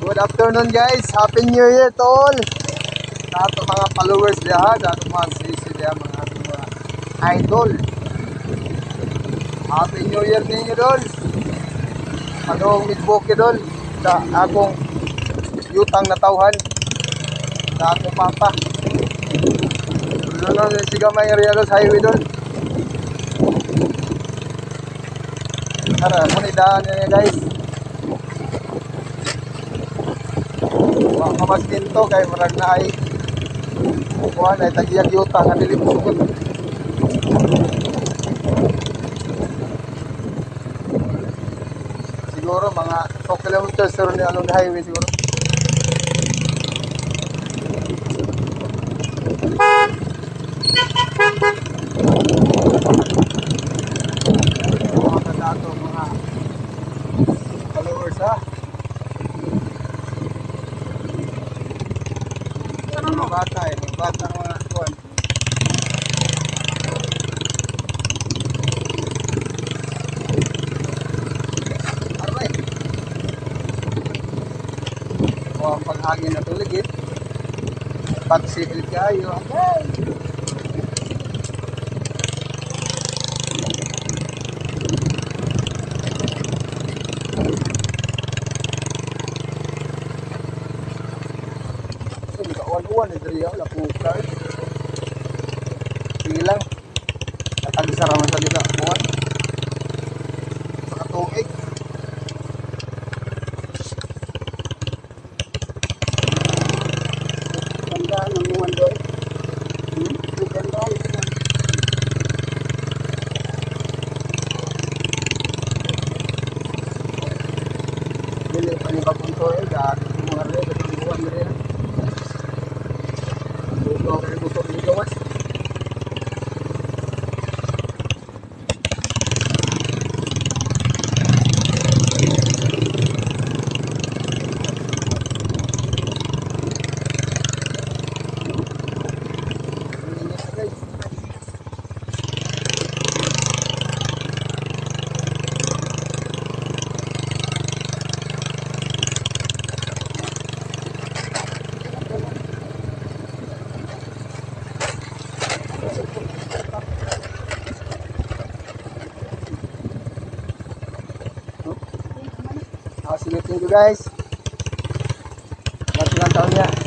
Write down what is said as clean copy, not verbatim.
Good afternoon guys, Happy New Year to all. Sa ato mga followers diha, sa ato mga sisi diha, mga idol. Happy New Year ninyo dol. Anong midboke dol sa akong yutang na tawhan sa akong papa. Ano yung sigamay Rialos Highway dol. Tara, kunidaan nyo guys. Mga kamaskin to kay marag na ay kuhan ay tagiyag yutang at dilim sukot. Siguro mga 2 kilometers pero ni along the highway siguro. Mga kadato, mga followers ha. Mga bata eh, mga bata ng mga kuhan. Aray! O ang paghagin na tuligid. Pagsibil kayo. Okay! Uwan eh, dari ako, lapuka eh. Sige lang. Natag-saraman sa dito. Uwan. Sa katungig. Ganda ng uwan doon. Ganda ng uwan. Bili pa ni Bapunto eh. Gagawin yung mga rin. Gagawin uwan rin. Okay, gusto ko dito mas. Sige, thank you guys. Selamat ulang tahun ya.